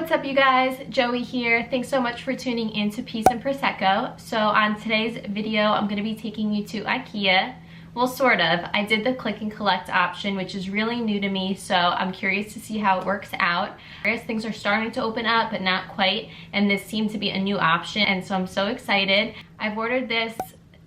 what's up you guys? Joey here. Thanks so much for tuning in to Peace and Prosecco. So on today's video, I'm going to be taking you to Ikea. Well, sort of. I did the click and collect option, which is really new to me, so I'm curious to see how it works out. Various things are starting to open up, but not quite, and this seemed to be a new option, and so I'm so excited. I've ordered this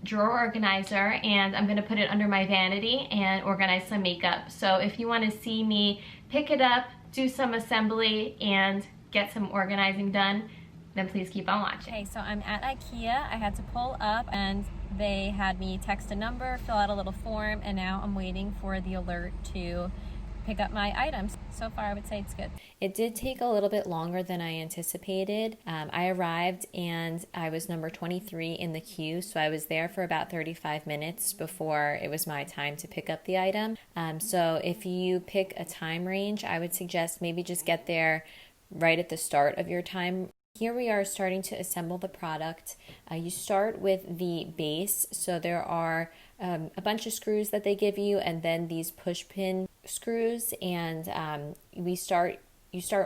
drawer organizer and I'm going to put it under my vanity and organize some makeup. So if you want to see me pick it up, do some assembly, and get some organizing done, then please keep on watching. Okay, so I'm at Ikea. I had to pull up and they had me text a number, fill out a little form, and now I'm waiting for the alert to pick up my items. So far I would say it's good. It did take a little bit longer than I anticipated. I arrived and I was number 23 in the queue, so I was there for about 35 minutes before it was my time to pick up the item. So if you pick a time range, I would suggest maybe just get there right at the start of your time. Here we are starting to assemble the product. You start with the base, so there are a bunch of screws that they give you, and then these push pin screws, and you start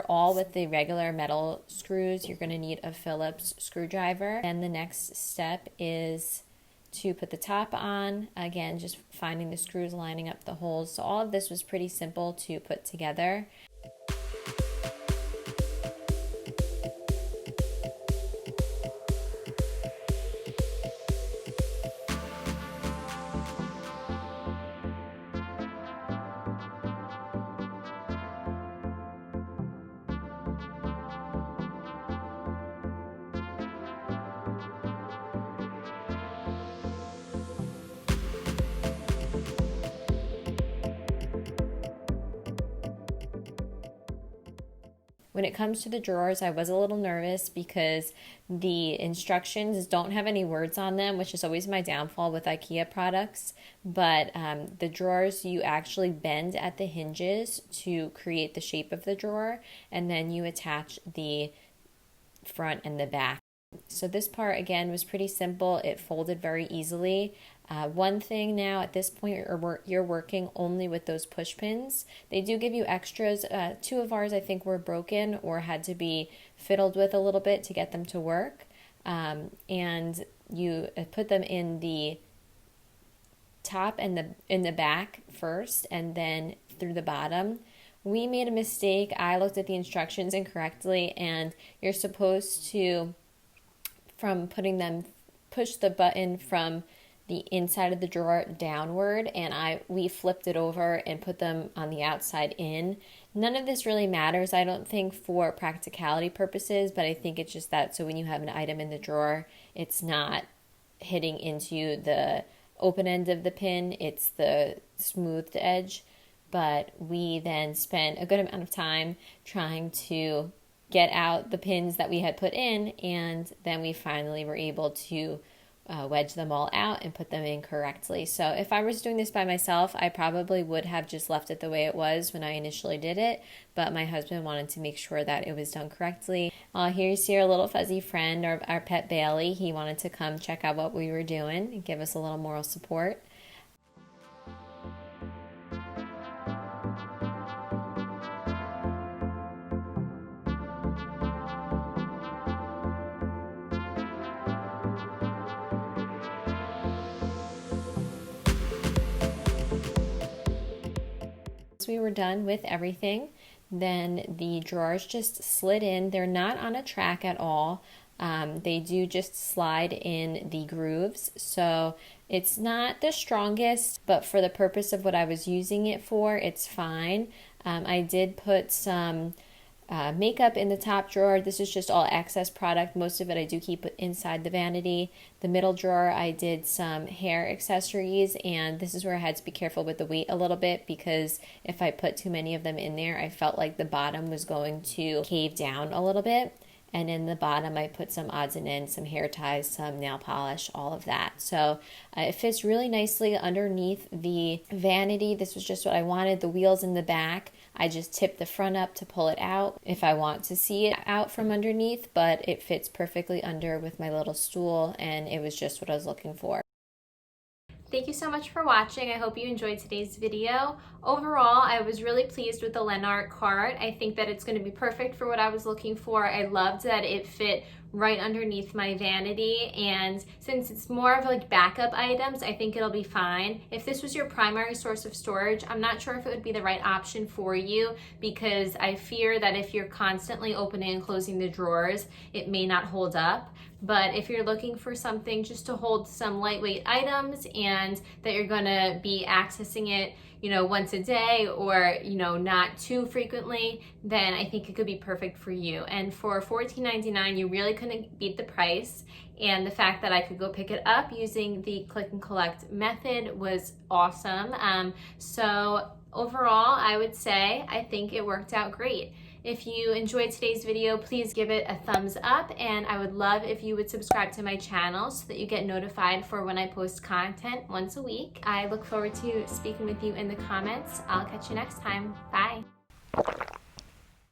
all with the regular metal screws. You're going to need a Phillips screwdriver, and the next step is to put the top on. Again, just finding the screws, lining up the holes. So all of this was pretty simple to put together. When it comes to the drawers, I was a little nervous because the instructions don't have any words on them, which is always my downfall with IKEA products. But the drawers, you actually bend at the hinges to create the shape of the drawer, and then you attach the front and the back. So this part, again, was pretty simple. It folded very easily. One thing now at this point, you're working only with those push pins. They do give you extras. Two of ours I think were broken or had to be fiddled with a little bit to get them to work. And you put them in the top and in the back first, and then through the bottom. We made a mistake. I looked at the instructions incorrectly, and you're supposed to, push the button from the inside of the drawer downward, and we flipped it over and put them on the outside in. None of this really matters, I don't think, for practicality purposes, but I think it's just that so when you have an item in the drawer, it's not hitting into the open end of the pin, it's the smoothed edge. But we then spent a good amount of time trying to get out the pins that we had put in, and then we finally were able to wedge them all out and put them in correctly. So if I was doing this by myself, I probably would have just left it the way it was when I initially did it, but my husband wanted to make sure that it was done correctly. Here you see our little fuzzy friend, our pet Bailey. He wanted to come check out what we were doing and give us a little moral support. We were done with everything, then the drawers just slid in. They're not on a track at all. They do just slide in the grooves, so it's not the strongest, but for the purpose of what I was using it for, it's fine. I did put some makeup in the top drawer. This is just all excess product. Most of it I do keep inside the vanity. The middle drawer, I did some hair accessories, and this is where I had to be careful with the weight a little bit, because if I put too many of them in there, I felt like the bottom was going to cave down a little bit. And in the bottom, I put some odds and ends, some hair ties, some nail polish, all of that. So it fits really nicely underneath the vanity. This was just what I wanted. The wheels in the back, I just tip the front up to pull it out if I want to see it out from underneath, but it fits perfectly under with my little stool, and it was just what I was looking for. Thank you so much for watching. I hope you enjoyed today's video. Overall, I was really pleased with the LENNART cart. I think that it's going to be perfect for what I was looking for. I loved that it fit right underneath my vanity, and since it's more of like backup items, I think it'll be fine. If this was your primary source of storage, I'm not sure if it would be the right option for you, because I fear that if you're constantly opening and closing the drawers, it may not hold up. But if you're looking for something just to hold some lightweight items and that you're gonna be accessing it, you know, once a day or, you know, not too frequently, then I think it could be perfect for you. And for $14.99, you really couldn't beat the price. And the fact that I could go pick it up using the click and collect method was awesome. So overall, I would say I think it worked out great. If you enjoyed today's video, please give it a thumbs up, and I would love if you would subscribe to my channel so that you get notified for when I post content once a week. I look forward to speaking with you in the comments. I'll catch you next time. Bye.